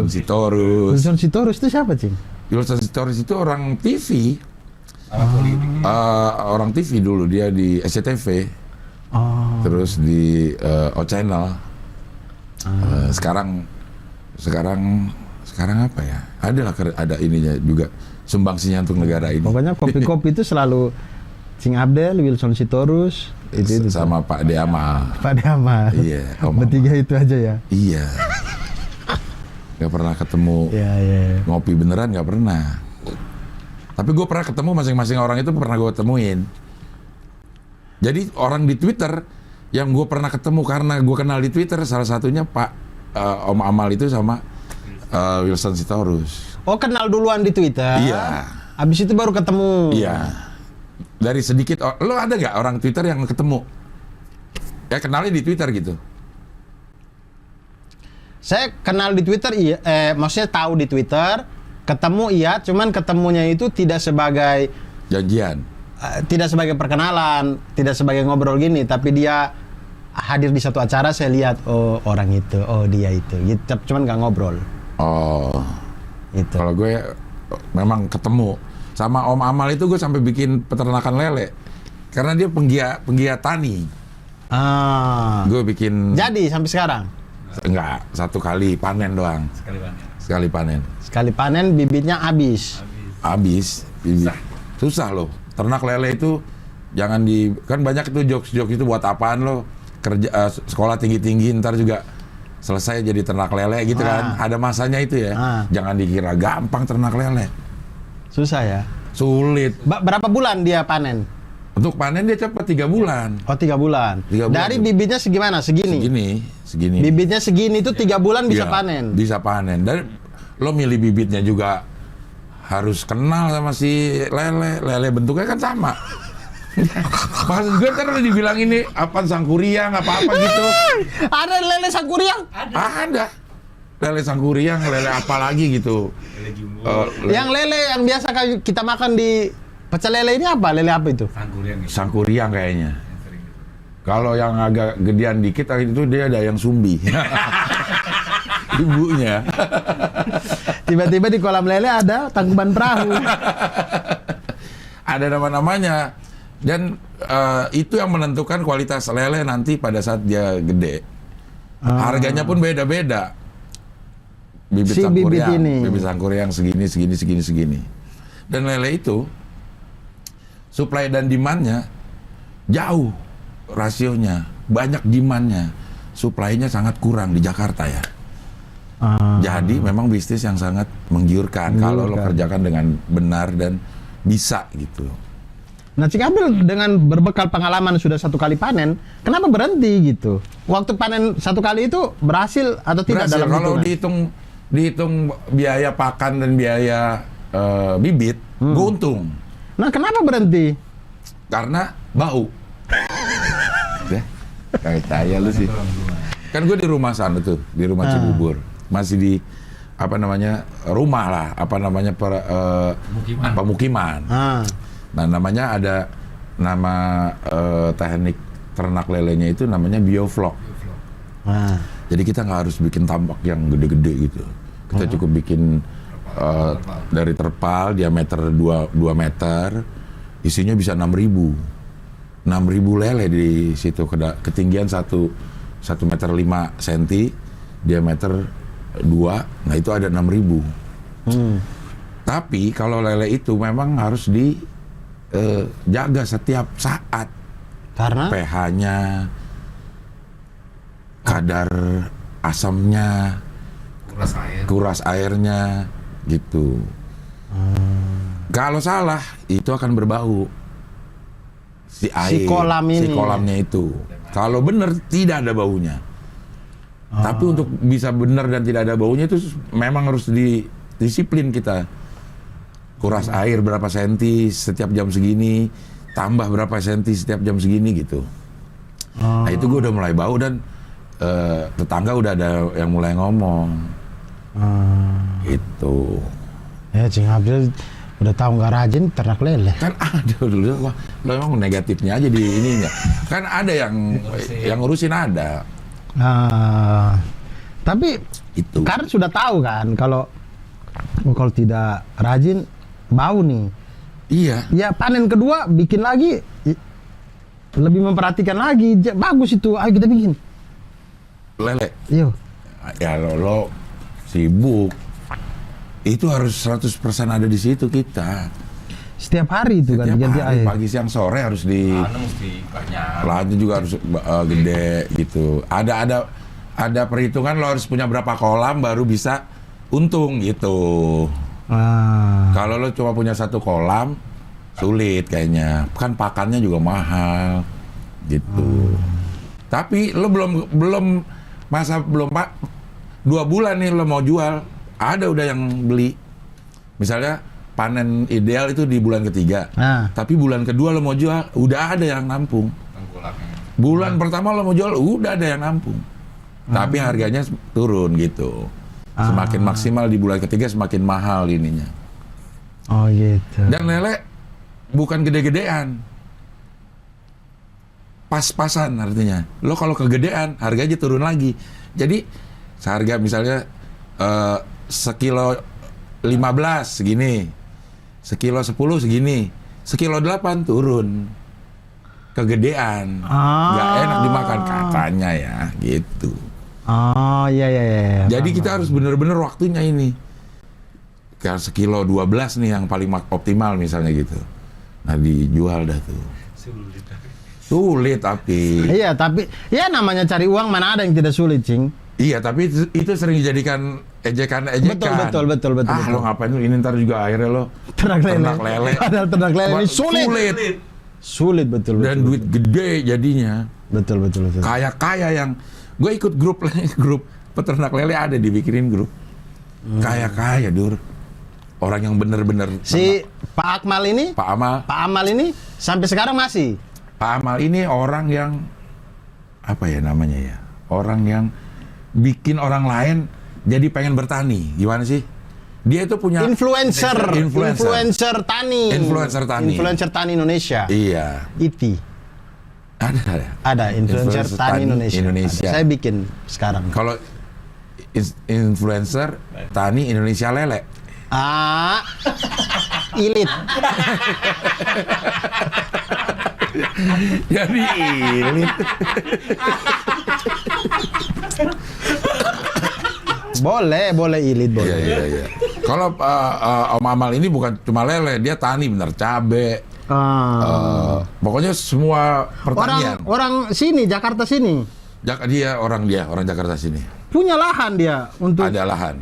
Wilson Sitorus itu siapa, Cing? Wilson Sitorus itu orang TV. Orang TV dulu, dia di SCTV. Terus di O Channel. Sekarang apa ya? Ada ininya juga, sumbangsinya untuk negara ini. Pokoknya kopi-kopi itu selalu Cing Abdel, Wilson Sitorus, itu sama Pak De Amal. Pak De Amal. Iya. Bertiga itu aja ya. Iya. Gak pernah ketemu. Iya. Ngopi beneran gak pernah. Tapi gue pernah ketemu masing-masing orang itu pernah gue temuin. Jadi orang di Twitter yang gue pernah ketemu karena gue kenal di Twitter, salah satunya Pak Om Amal itu sama Wilson Sitorus. Oh, kenal duluan di Twitter? Iya. Habis itu baru ketemu? Iya. Dari sedikit, lo ada nggak orang Twitter yang ketemu? Ya kenalnya di Twitter gitu. Saya kenal di Twitter, iya. Maksudnya tahu di Twitter, ketemu iya, cuman ketemunya itu tidak sebagai janjian. Tidak sebagai perkenalan, tidak sebagai ngobrol gini, tapi dia hadir di satu acara, saya lihat, oh orang itu, oh dia itu, gitu, cuman nggak ngobrol. Oh, itu. Kalau gue memang ketemu sama Om Amal itu, gue sampai bikin peternakan lele karena dia penggiat tani. Gue bikin. Jadi sampai sekarang? Enggak, 1 kali panen doang. Sekali panen. Sekali panen bibitnya habis. Habis. Bibit. Susah loh. Ternak lele itu jangan kan banyak itu jokes itu buat apaan lo kerja sekolah tinggi ntar juga selesai jadi ternak lele gitu kan. Ada masanya itu ya. Jangan dikira gampang ternak lele. Susah ya? Sulit. Berapa bulan dia panen? Untuk panen dia cepat 3 bulan. Oh, 3 bulan. 3 bulan. Dari bibitnya segimana? Segini. Bibitnya segini itu 3 bulan bisa panen. Bisa panen. Dan lo milih bibitnya juga harus kenal sama si lele. Lele bentuknya kan sama. Maksud gue ntar dibilang ini apa sangkuriang apa gitu. Ada lele sangkuriang? Ada. Lele sangkuriang, lele apa lagi gitu. Lele jumbo. Yang lele yang biasa kita makan di pecel lele ini apa? Lele apa itu? Sangkuriang kayaknya. Kalau yang agak gedean dikit itu dia ada yang sumbi. Ibunya. Tiba-tiba di kolam lele ada tangkuban perahu. Ada nama-namanya. Dan itu yang menentukan kualitas lele nanti pada saat dia gede. Harganya pun beda-beda. Bibit sangkuriang segini. Dan lele itu supply dan demand-nya jauh rasionya. Banyak demand-nya. Supply-nya sangat kurang di Jakarta ya. Jadi memang bisnis yang sangat menggiurkan kalau lo kerjakan dengan benar dan bisa gitu. Nah, Cik Abdul dengan berbekal pengalaman sudah 1 kali panen, kenapa berhenti gitu? Waktu panen 1 kali itu berhasil atau tidak berhasil, dalam kalau dihitung biaya pakan dan biaya bibit, gue untung. Nah, kenapa berhenti? Karena bau. Ya, kayak tanya lu sih. Kan gue di rumah sana tuh, di rumah Cibubur. Masih di rumah lah, pemukiman. Nah, namanya ada teknik ternak lelenya itu namanya bioflok. Jadi kita nggak harus bikin tambak yang gede-gede gitu. Kita cukup bikin dari terpal diameter 2 meter, isinya bisa 6.000 lele di situ. Ketinggian 1 meter 5 cm, diameter 2, nah itu ada 6.000. Tapi kalau lele itu memang harus dijaga setiap saat. Karena pH-nya, kadar asamnya, kuras airnya gitu. Kalau salah itu akan berbau. Si kolamnya itu. Kalau benar tidak ada baunya. Tapi untuk bisa benar dan tidak ada baunya itu memang harus disiplin kita. Kuras air berapa senti setiap jam segini, tambah berapa senti setiap jam segini gitu. Nah itu gue udah mulai bau dan tetangga udah ada yang mulai ngomong. Itu. Ya, Cing Abdul udah tahu nggak rajin ternak lele. Kan ada dulu, lo emang negatifnya aja di ininya. Kan ada yang ngurusin ada. Tapi itu karena sudah tahu kan kalau tidak rajin bau nih. Iya. Ya panen kedua bikin lagi, lebih memperhatikan lagi. Bagus itu, ayo kita bikin lele. Yo. Ya lo sibuk. Itu harus 100% ada di situ kita. Setiap hari itu kan ganti air. Pagi siang sore harus lahannya juga harus gede gitu. Ada perhitungan lo harus punya berapa kolam baru bisa untung gitu. Kalau lo cuma punya satu kolam, sulit kayaknya. Kan pakannya juga mahal, gitu. Tapi lo belum Pak, 2 bulan nih lo mau jual, ada udah yang beli. Misalnya panen ideal itu di bulan ketiga, tapi bulan kedua lo mau jual, udah ada yang nampung. Bulan pertama lo mau jual, udah ada yang nampung. Tapi harganya turun gitu. Semakin maksimal di bulan ketiga semakin mahal ininya. Oh gitu. Dan lele bukan gede-gedean, pas-pasan artinya. Lo kalau kegedean harganya turun lagi. Jadi seharga misalnya sekilo 15 segini, sekilo 10 segini, sekilo 8 turun. Kegedean, nggak enak dimakan katanya ya, gitu. Oh iya. Jadi kita harus bener-bener waktunya ini. Kayak sekilo 12 nih yang paling optimal misalnya gitu. Nah dijual dah tuh. Sulit tapi. Iya, tapi ya namanya cari uang mana ada yang tidak sulit, Cing. Iya, tapi itu sering dijadikan ejekan-ejekan. Betul. Lo ngapain lu ini ntar juga akhirnya lo ternak lele. Padahal ternak lele ini sulit betul. Dan duit gede jadinya. Betul. Kaya yang gue ikut grup peternak lele ada dibikinin grup. Kaya Dur. Orang yang bener-bener si Pak Akmal ini? Pak Amal ini sampai sekarang masih. Pak Amal ini orang yang apa ya namanya ya? Orang yang bikin orang lain jadi pengen bertani. Gimana sih? Dia itu punya influencer tani. Influencer tani Indonesia. Iya. IT. Ada influencer tani Indonesia. Saya bikin sekarang. Kalau influencer tani Indonesia lele. Ilit. Jadi ilit. Boleh ilit boleh. Iya. Kalau Om Amal ini bukan cuma lele, dia tani bener, cabe. Pokoknya semua pertanian. Orang sini, Jakarta sini. Dia orang Jakarta sini. Punya lahan dia untuk. Ada lahan.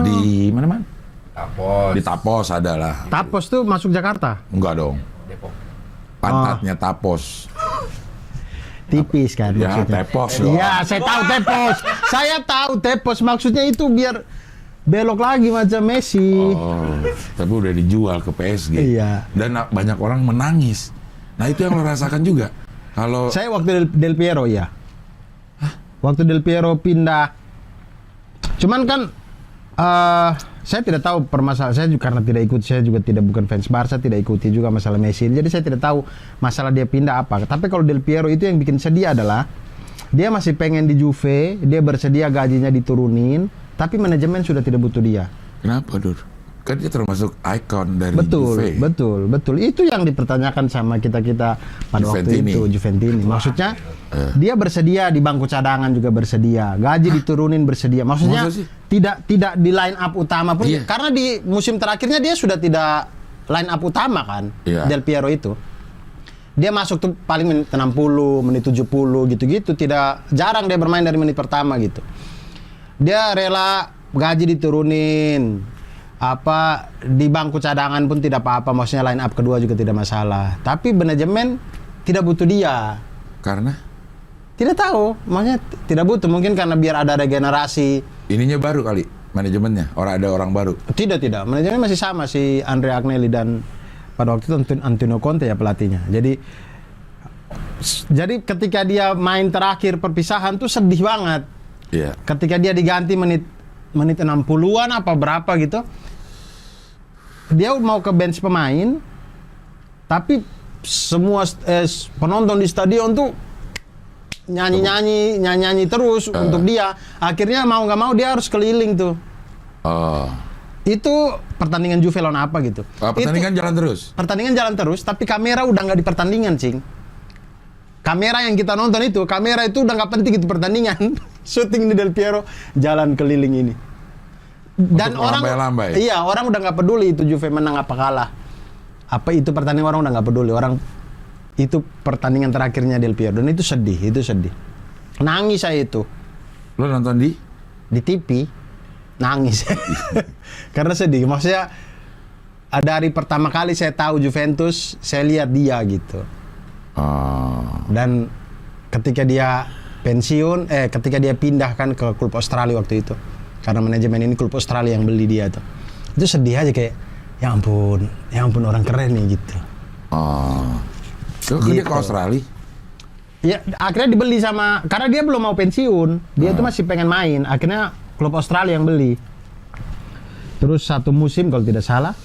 Di mana? Tapos. Di Tapos ada lah. Tapos tuh masuk Jakarta? Enggak dong. Depok. Pantatnya Tapos. Tipis kan ya, maksudnya. Tepos. Iya, saya tahu Tepos. Maksudnya itu biar belok lagi macam Messi. Tapi udah dijual ke PSG. Iya. Dan banyak orang menangis. Nah itu yang lo rasakan juga. Kalau saya waktu Del Piero ya. Waktu Del Piero pindah. Cuman kan saya tidak tahu permasalahan, saya juga karena tidak ikut, saya juga bukan fans Barca, tidak ikuti juga masalah Messi. Jadi saya tidak tahu masalah dia pindah apa. Tapi kalau Del Piero itu yang bikin sedih adalah dia masih pengen di Juve, dia bersedia gajinya diturunin, tapi manajemen sudah tidak butuh dia. Kenapa, Dur? Kan dia termasuk ikon dari Juve. Betul. Itu yang dipertanyakan sama kita pada waktu itu, Juventini. Maksudnya dia bersedia di bangku cadangan juga bersedia, gaji diturunin bersedia. Maksudnya tidak di line up utama pun, karena di musim terakhirnya dia sudah tidak line up utama kan, Del Piero itu. Dia masuk tuh paling menit 60, menit 70 gitu-gitu, jarang dia bermain dari menit pertama gitu. Dia rela gaji diturunin, di bangku cadangan pun tidak apa-apa, maksudnya line up kedua juga tidak masalah. Tapi manajemen tidak butuh dia. Karena? Tidak tahu, maksudnya tidak butuh, mungkin karena biar ada regenerasi. Ininya baru kali, manajemennya, ada orang baru. Tidak, manajemen masih sama, si Andrea Agnelli dan pada waktu itu Antonio Conte ya pelatihnya. Jadi ketika dia main terakhir perpisahan tuh sedih banget. Iya. Ketika dia diganti menit 60-an apa berapa gitu, dia mau ke bench pemain, tapi semua penonton di stadion tuh nyanyi terus untuk dia. Akhirnya mau nggak mau dia harus keliling tuh. Itu pertandingan Juve lawan apa gitu. Pertandingan jalan terus? Pertandingan jalan terus, tapi kamera udah nggak di pertandingan, Cing. Kamera yang kita nonton itu, kamera itu udah nggak penting itu pertandingan. Syuting di Del Piero, jalan keliling ini. Dan orang, iya, orang udah nggak peduli itu Juve menang apa kalah. Apa itu pertandingan, orang udah nggak peduli. Orang itu pertandingan terakhirnya Del Piero, dan itu sedih. Nangis saya itu. Lo nonton di TV. nangis. Karena sedih. Maksudnya dari pertama kali saya tahu Juventus, saya lihat dia gitu. Dan ketika dia pensiun, ketika dia pindahkan ke klub Australia waktu itu, karena manajemen ini klub Australia yang beli dia tuh, itu sedih aja kayak, ya ampun orang keren nih gitu. Dia ke Australia? Ya akhirnya dibeli karena dia belum mau pensiun, dia tuh masih pengen main. Akhirnya klub Australia yang beli. Terus 1 musim kalau tidak salah,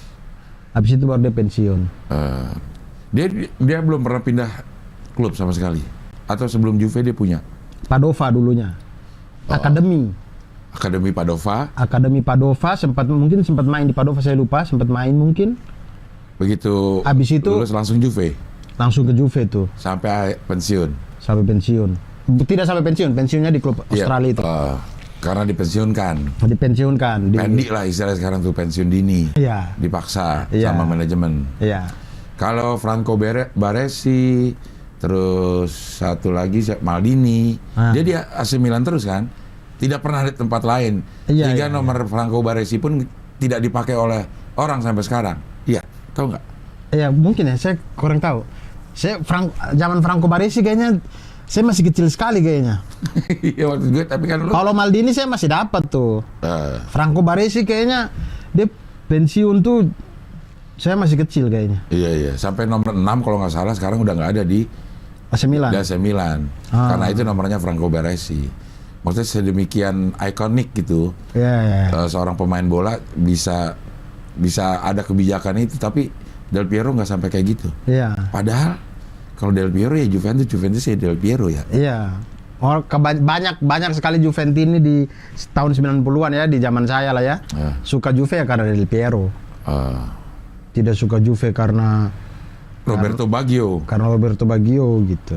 habis itu baru dia pensiun. Dia belum pernah pindah klub sama sekali? Atau sebelum Juve dia punya? Padova dulunya. Akademi Padova. Akademi Padova, sempat main di Padova, saya lupa, sempat main mungkin. Begitu habis itu lulus langsung Juve? Langsung ke Juve tuh. Sampai pensiun? Sampai pensiun. Tidak sampai pensiun, pensiunnya di klub Australia itu. Karena dipensiunkan. Pendi lah istilahnya sekarang tuh, pensiun dini. Iya. Dipaksa Iya. sama manajemen. Iya. Kalau Franco Baresi, terus satu lagi Maldini, dia di AC Milan terus kan? Tidak pernah di tempat lain. Sehingga nomor Franco Baresi pun tidak dipakai oleh orang sampai sekarang. Iya, tahu nggak? Iya, mungkin ya, saya kurang tahu. Zaman Franco Baresi kayaknya saya masih kecil sekali kayaknya. Iya waktu gue, tapi kan kalau Maldini saya masih dapat tuh. Franco Baresi kayaknya dia pensiun tuh saya masih kecil kayaknya. Iya. Sampai nomor 6 kalau nggak salah sekarang udah nggak ada di AC Milan. Di AC Milan. Karena itu nomornya Franco Baresi. Maksudnya sedemikian ikonik gitu. Iya. Seorang pemain bola bisa ada kebijakan itu, tapi Del Piero nggak sampai kayak gitu. Iya. Padahal kalau Del Piero ya Juventus ya Del Piero ya. Iya. Banyak sekali Juventus ini di tahun 90-an ya, di zaman saya lah ya. Suka Juve ya karena Del Piero. Tidak suka Juve karena Roberto Baggio. Karena Roberto Baggio gitu.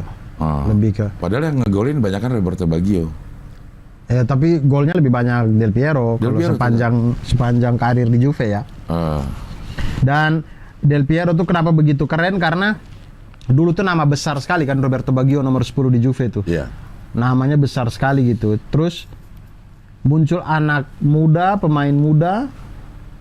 Lebih ke. Padahal yang ngegolin banyak kan Roberto Baggio. Tapi golnya lebih banyak Del Piero kalau sepanjang karir di Juve ya. Dan Del Piero tuh kenapa begitu keren, karena dulu tuh nama besar sekali kan Roberto Baggio nomor 10 di Juve tuh. Iya. Namanya besar sekali gitu. Terus muncul anak muda, pemain muda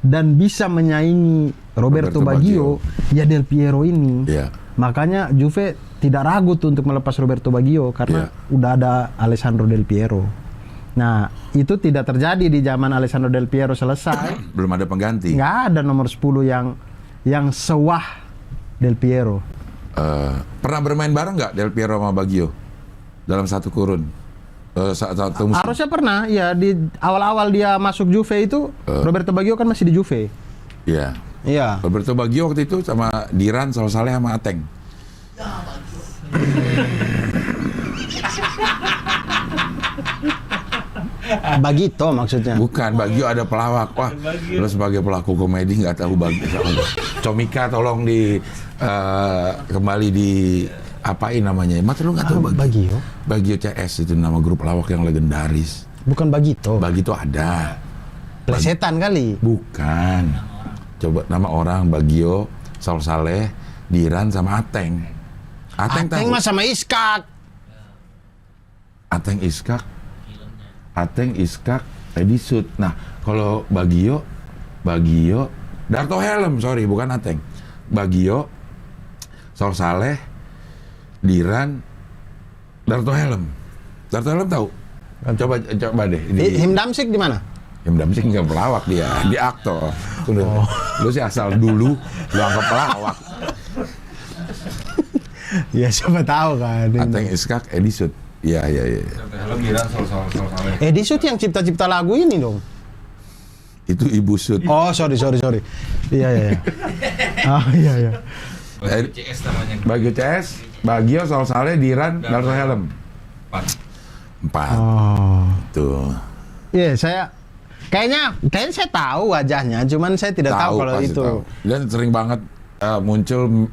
dan bisa menyaingi Roberto Baggio, ya Del Piero ini. Iya. Makanya Juve tidak ragu tuh untuk melepas Roberto Baggio karena udah ada Alessandro Del Piero. Nah, itu tidak terjadi di zaman Alessandro Del Piero selesai. Belum ada pengganti. Nggak ada nomor 10 yang sewah Del Piero. Pernah bermain bareng nggak Del Piero sama Baggio dalam satu kurun? Satu musim? Harusnya pernah, ya di awal-awal dia masuk Juve itu Roberto Baggio kan masih di Juve. Iya. Iya. Roberto Baggio waktu itu sama Diran, Saleh sama Ateng. Bagito maksudnya. Bukan, Baggio ada pelawak. Wah, lu sebagai pelaku komedi nggak tahu Baggio. Comika tolong kembali di apain namanya? Mas lu nggak tahu Baggio? Baggio CS itu nama grup pelawak yang legendaris. Bukan Bagito. Bagito ada. Plesetan kali. Bukan. Coba nama orang Baggio, Saleh, Diran sama Ateng. Ateng mah sama Iskak. Ateng Iskak, Edisut. Nah, kalau Baggio, Darto Helm, sorry, bukan Ateng. Baggio, Saleh, Diran, Darto Helm. Darto Helm tahu? Coba deh. Himdamsik di mana? Himdamsik nggak pelawak dia, di aktor. Lu sih asal dulu, lu anggap pelawak. Ya siapa tahu kan. Ateng Iskak, Edisut. Iya. Edisut yang cipta-cipta lagu ini dong. Itu Ibu Sud. Oh, sorry. Iya. Oh, iya. Baggio CS namanya. Baggio CS, Baggio, Saleh, Diran, Darto Helm. 4. Oh. Tuh. Iya, kayaknya saya tahu wajahnya, cuman saya tidak tahu kalau itu. Tahu. Dan sering banget muncul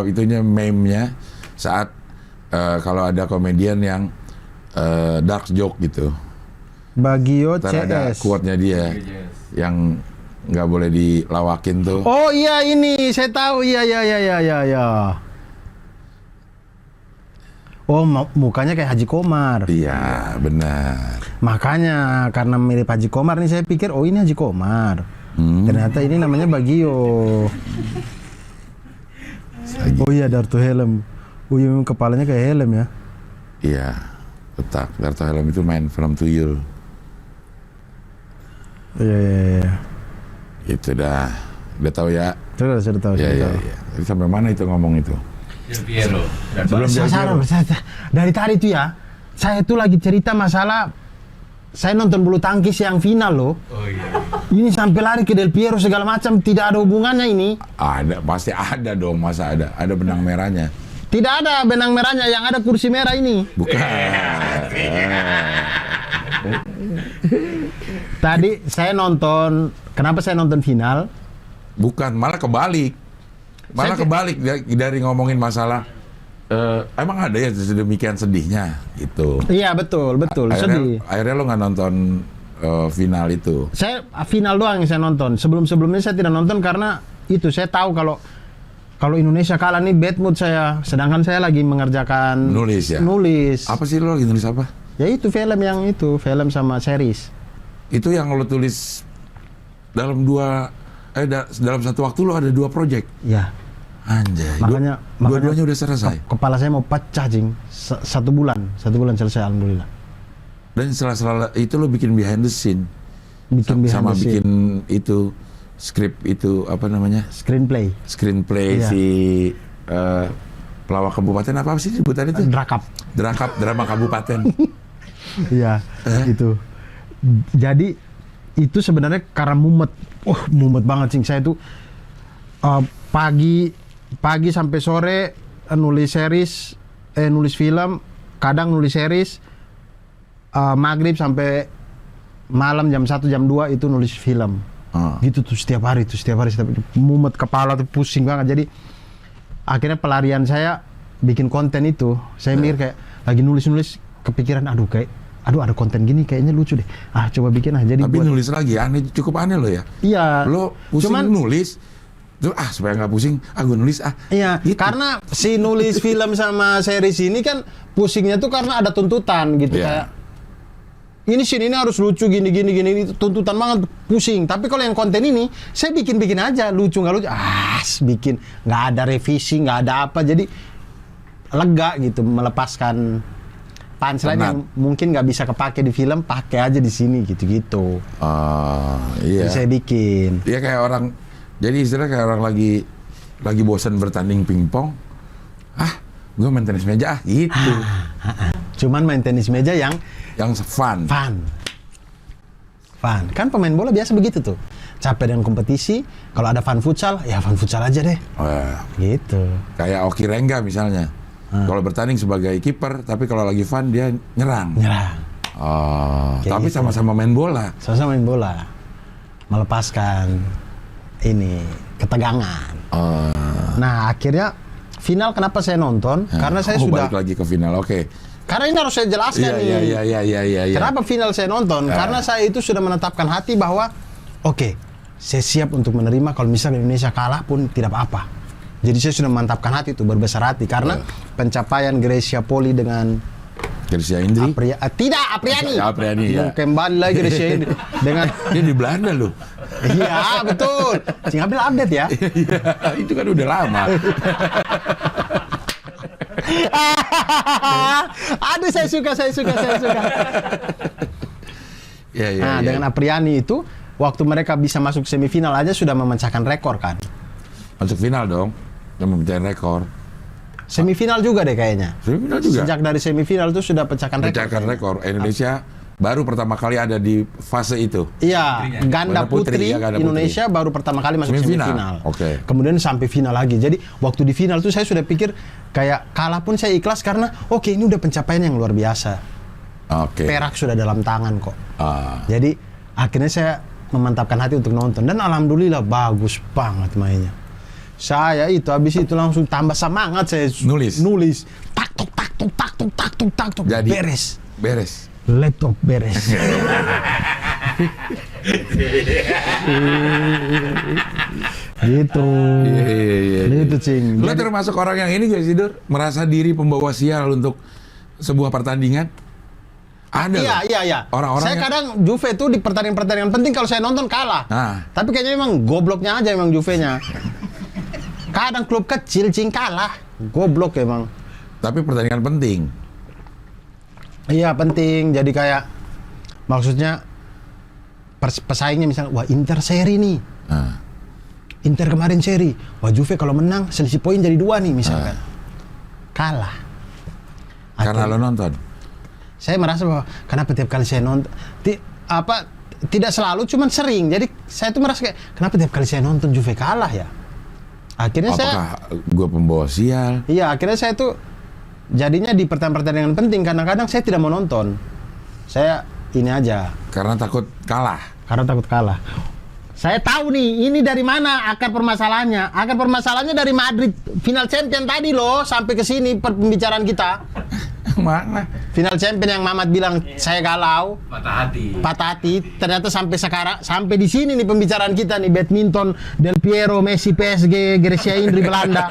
itunya meme-nya saat kalau ada komedian yang dark joke gitu. Baggio CS. Ada quote-nya dia yang nggak boleh dilawakin tuh. Oh iya, ini saya tahu. Iya. Oh, mukanya kayak Haji Komar. Iya, benar. Makanya karena mirip Haji Komar nih saya pikir oh ini Haji Komar. Ternyata ini namanya Bagio. Oh iya, Darto Helm. Oh iya, memang kepalanya kayak helm ya. Iya, tetap Darto Helm itu main film Tuyul. Iya. Itu dah. Udah tahu ya? Sudah tahu. Iya. Jadi sampai mana itu ngomong itu? Del Piero. Sebelum Del Piero. Dari tadi itu ya, saya tuh lagi cerita masalah saya nonton bulu tangkis yang final loh. Oh iya. Ini sampai lari ke Del Piero segala macam, tidak ada hubungannya ini. Ada, pasti ada dong, masa ada? Ada benang merahnya. Tidak ada benang merahnya, yang ada kursi merah ini. Bukan. Tadi saya nonton, kenapa saya nonton final? Bukan, malah kebalik. Malah kebalik dari ngomongin masalah emang ada ya sedemikian sedihnya gitu. Iya betul, sedih. Akhirnya lo nggak nonton final itu. Saya final doang yang saya nonton. Sebelumnya saya tidak nonton karena itu saya tahu kalau Indonesia kalah nih bad mood saya. Sedangkan saya lagi mengerjakan nulis ya. Nulis. Apa sih lo lagi nulis apa? Ya itu film sama series. Itu yang lo tulis dalam dalam satu waktu lo ada 2 project. Ya. Anjay. Makanya dua-duanya udah selesai. Kepala saya mau pecah, Cing. 1 bulan selesai alhamdulillah. Dan setelah itu lo bikin behind the scene. Sama bikin itu skrip itu apa namanya? Screenplay Iya. Si pelawak kabupaten apa sih sebutannya itu? Drakap drama kabupaten. Iya, itu. Jadi itu sebenarnya karena mumet banget, Cing. Saya tuh pagi sampai sore nulis film, kadang nulis series, maghrib sampai malam jam 1 jam 2 itu nulis film. Gitu tuh setiap hari mumet kepala tuh pusing banget. Jadi akhirnya pelarian saya bikin konten itu. Saya mikir kayak lagi nulis kepikiran aduh ada konten gini kayaknya lucu deh. Coba bikin jadi tapi nulis lagi cukup aneh lo ya. Iya. Lo pusing nulis tuh supaya nggak pusing gue nulis iya gitu. Karena si nulis film sama series ini kan pusingnya tuh karena ada tuntutan gitu. Kayak ini scene ini harus lucu gini tuntutan banget pusing. Tapi kalau yang konten ini saya bikin aja lucu nggak lucu bikin nggak ada revisi nggak ada apa jadi lega gitu melepaskan punchline yang mungkin nggak bisa kepake di film pakai aja di sini gitu. Iya. Jadi saya bikin. Iya kayak orang. Jadi istilah kayak orang lagi bosan bertanding pingpong, gue main tenis meja gitu. Cuman main tenis meja yang fun. Kan pemain bola biasa begitu tuh. Capek dengan kompetisi, kalau ada fun futsal, ya fun futsal aja deh. Gitu. Kayak Oki Rengga misalnya. Kalau bertanding sebagai kiper, tapi kalau lagi fun dia nyerang. Tapi gitu. Sama-sama main bola. Melepaskan ini ketegangan. Nah akhirnya final kenapa saya nonton? Karena saya sudah balik lagi ke final. Oke. Karena ini harus saya jelaskan nih. Iya. Kenapa final saya nonton? Karena saya itu sudah menetapkan hati bahwa saya siap untuk menerima kalau misalnya Indonesia kalah pun tidak apa-apa. Jadi saya sudah memantapkan hati itu berbesar hati karena pencapaian Grecia Poli dengan Grecia Indri? Apriani. Apriani ya. Kembali lagi Grecia Indri dengan dia di Belanda loh. Iya betul. Singapil update ya. Itu kan udah lama. Aduh saya suka. Dengan Apriani itu waktu mereka bisa masuk semifinal aja sudah memecahkan rekor kan. Masuk final dong. Dan memecahkan rekor. Semifinal juga deh kayaknya. Semifinal juga. Sejak dari semifinal itu sudah pecahkan rekor. Pecahkan rekor. Indonesia baru pertama kali ada di fase itu. Iya, ganda putri Indonesia baru pertama kali masuk semifinal. Kemudian sampai final lagi. Jadi waktu di final tuh saya sudah pikir kayak kalah pun saya ikhlas karena ini udah pencapaian yang luar biasa. Perak sudah dalam tangan kok. Jadi akhirnya saya memantapkan hati untuk nonton dan alhamdulillah bagus banget mainnya. Saya itu habis itu langsung tambah semangat saya nulis. Tak tuk. Jadi beres. Laptop beres. Gitu. Iya. Itu Cing. Lo termasuk orang yang ini gak sih, Dur? Merasa diri pembawa sial untuk sebuah pertandingan? Ada loh. Iya. Orang-orang Saya kadang Juve itu di pertandingan-pertandingan penting kalau saya nonton kalah. Nah. Tapi kayaknya emang gobloknya aja emang Juve-nya. Kadang klub kecil Cing kalah. Goblok emang. Tapi pertandingan penting. Iya penting. Jadi kayak maksudnya pesaingnya misalnya, wah Inter seri nih. Nah. Inter kemarin seri. Wah Juve kalau menang selisih poin jadi 2 nih misalkan. Kalah. Karena lo nonton. Saya merasa bahwa kenapa tiap kali saya nonton tidak selalu cuman sering. Jadi saya tuh merasa kayak kenapa tiap kali saya nonton Juve kalah ya? Akhirnya Apakah gue pembawa sial? Iya, akhirnya saya tuh jadinya di pertandingan penting kadang-kadang saya tidak mau nonton. Saya ini aja Karena takut kalah. Saya tahu nih, ini dari mana akar permasalahannya. Akar permasalahannya dari Madrid final champion tadi loh, sampai ke sini pembicaraan kita. Mana? Final champion yang Mamat bilang saya galau, Patah hati. ternyata sampai sekarang, sampai di sini nih pembicaraan kita nih, badminton, Del Piero, Messi, PSG, Grecia Indri, Belanda.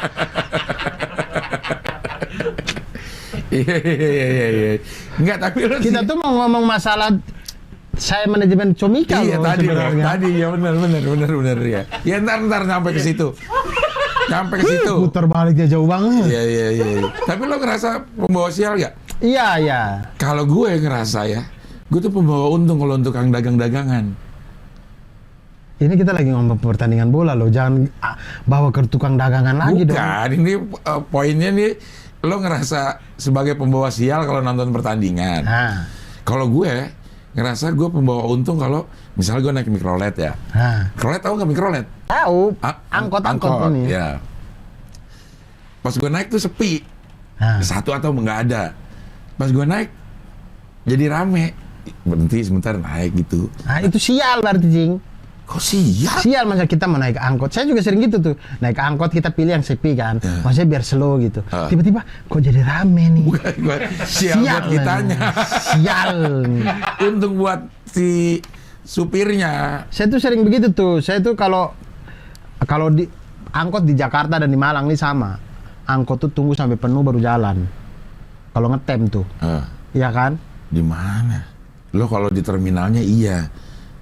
Iya. Enggak, tapi lo Kita tuh mau ngomong masalah saya manajemen Comika Iya loh tadi sebenarnya. ya benar ya. Ya ntar sampai ke situ. Sampai ke situ. Putar baliknya jauh banget. Iya. Tapi lo ngerasa pembawa sial gak? Iya. Kalau gue ngerasa ya, gue tuh pembawa untung kalau untuk tukang dagang-dagangan. Ini kita lagi ngomong pertandingan bola loh, jangan bawa ke tukang dagangan lagi dong. Bukan, ini poinnya nih, lo ngerasa sebagai pembawa sial kalau nonton pertandingan. Nah. Kalau gue ngerasa gue pembawa untung kalau misalnya gue naik mikrolet ya. Mikrolet tahu nggak mikrolet? Tahu. Angkot ini. Ya. Pas gue naik tuh sepi. Satu atau nggak ada. Pas gue naik jadi rame. Berhenti sebentar naik gitu. Nah, itu sial berarti, Jing. Kok sial? Sial masa kita mau naik angkot. Saya juga sering gitu tuh. Naik angkot kita pilih yang sepi kan. Maksudnya biar slow gitu. Tiba-tiba kok jadi rame nih. Sial buat kitanya. Sial. Untung buat si supirnya. Saya tuh sering begitu tuh. Saya tuh kalau di angkot di Jakarta dan di Malang nih sama. Angkot tuh tunggu sampai penuh baru jalan. Kalau ngetem tuh. Iya kan? Di mana? Lo kalau di terminalnya iya.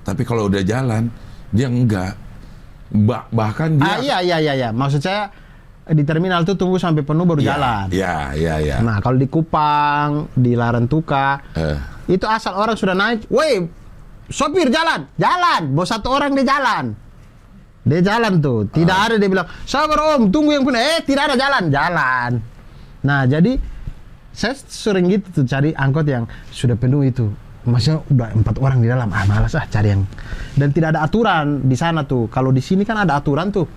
Tapi kalau udah jalan, dia enggak. Bahkan dia... Iya. Maksud saya, di terminal tuh tunggu sampai penuh baru jalan. Iya. Nah, kalau di Kupang, di Larantuka, itu asal orang sudah naik, woi, sopir jalan. Bos satu orang dia jalan. Dia jalan tuh. Tidak ada dia bilang, sabar om, tunggu yang punya. Tidak ada jalan. Nah, jadi, saya sering gitu tuh, cari angkot yang sudah penuh itu. Maksudnya udah 4 orang di dalam, malas cari yang, dan tidak ada aturan di sana tuh. Kalau di sini kan ada aturan tuh,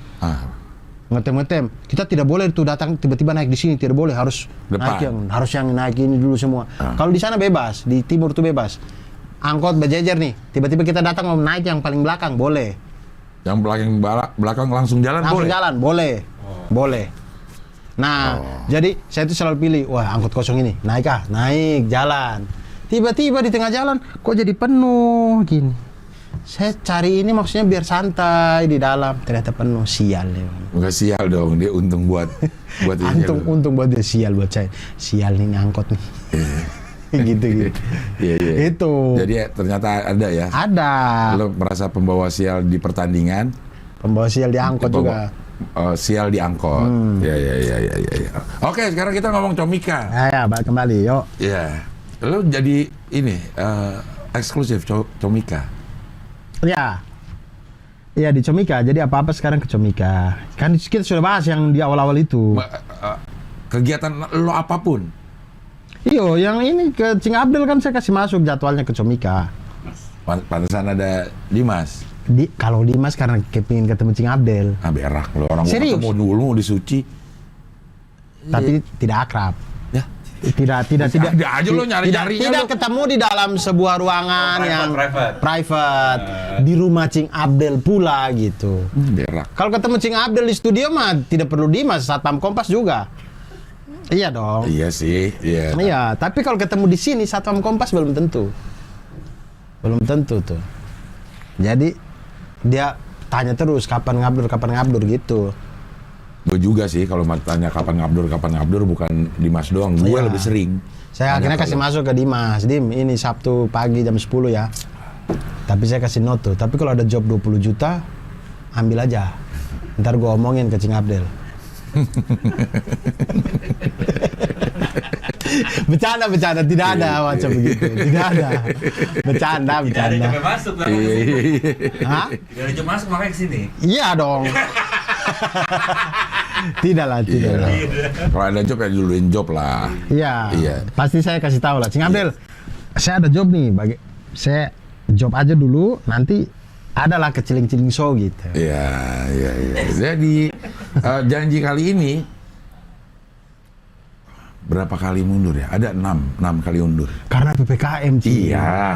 ngetem. Kita tidak boleh tuh datang tiba-tiba naik di sini, tidak boleh, harus depan. harus yang naik ini dulu semua. Kalau di sana bebas, di timur tuh bebas. Angkot berjejer nih, tiba-tiba kita datang mau naik yang paling belakang boleh. Yang belakang langsung jalan boleh. Boleh. Nah, jadi saya tuh selalu pilih, wah angkot kosong ini, naik jalan. Tiba-tiba di tengah jalan, kok jadi penuh gini. Saya cari ini maksudnya biar santai di dalam, ternyata penuh, sial ya. Enggak sial dong, dia untung buat untung buat dia, sial buat saya. Sial nih angkot nih. gitu. Iya. Itu. Jadi ternyata ada ya. Ada. Lo merasa pembawa sial di pertandingan? Pembawa sial di angkot juga. Sial di angkot. Iya. Oke, sekarang kita ngomong Comika. Ya, balik kembali, yuk. Iya. Lo jadi ini eksklusif Comika. Iya di Comika. Jadi apa-apa sekarang ke Comika. Kan kita sudah bahas yang di awal-awal itu. Kegiatan lo apapun. Iyo, yang ini ke Cing Abdel kan saya kasih masuk jadwalnya ke Comika. Pantesan ada Dimas. Kalau Dimas karena kepingin ketemu Cing Abdel. Berak lo, orang mau ketemu dulu mau disuci. Tapi tidak akrab. Ya. Tidak ada aja lo nyari-nyari. Tidak ketemu di dalam sebuah ruangan yang private. Di rumah Cing Abdel pula gitu. Berak. Kalau ketemu Cing Abdel di studio mah tidak perlu Dimas, Satpam Kompas juga. Iya dong. Iya sih, iya. Iya, tapi kalau ketemu di sini Satpam Kompas belum tentu tuh. Jadi dia tanya terus kapan ngabdur gitu. Gue juga sih kalau tanya kapan ngabdur bukan Dimas doang, gue lebih sering. Saya akhirnya kasih masuk ke Dimas, Dim, ini Sabtu pagi jam 10 ya. Tapi saya kasih note tuh, tapi kalau ada job 20 juta, ambil aja. Ntar gue omongin ke Cing Abdel. Bercanda, tidak ada macam begitu. Tidak ada. Bercanda. Tidak ada job masuk, Hah? Tidak ada job masuk makanya kesini. Iya dong. Tidak lah. Kalau ada job ya duluin job lah. Iya. Pasti saya kasih tahu lah, Cing Abdel. Saya ada job nih, saya job aja dulu, nanti adalah keciling-ciling show gitu. Iya. Jadi janji kali ini berapa kali mundur ya? Ada 6 kali mundur. Karena PPKM, Cing.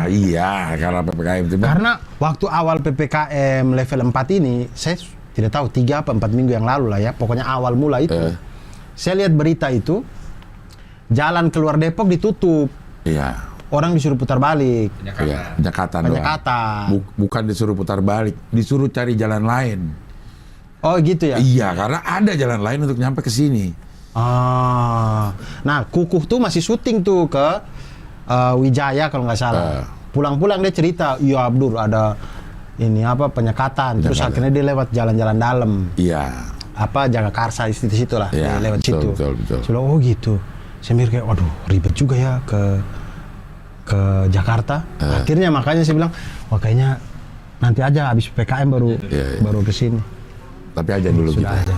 Iya, karena PPKM. Karena waktu awal PPKM level 4 ini, saya tidak tahu 3 apa 4 minggu yang lalu lah ya, pokoknya awal mula itu. Saya lihat berita itu, jalan keluar Depok ditutup. Iya. Orang disuruh putar balik. Penyekatan. Bukan disuruh putar balik, disuruh cari jalan lain. Oh gitu ya? Iya, karena ada jalan lain untuk nyampe ke sini. Nah, Kukuh tuh masih syuting tuh ke Wijaya kalau nggak salah. Pulang-pulang dia cerita, iya Abdur ada ini apa penyekatan. Terus akhirnya dia lewat jalan-jalan dalam. Iya. Apa Jagakarsa di situ lah, dia lewat situ. Betul. Saya bilang, oh gitu. Saya mikir kayak, waduh ribet juga ya ke Jakarta. Akhirnya makanya saya bilang, wah kayaknya nanti aja habis PPKM baru ke sini. Tapi aja dulu Sudah kita. aja.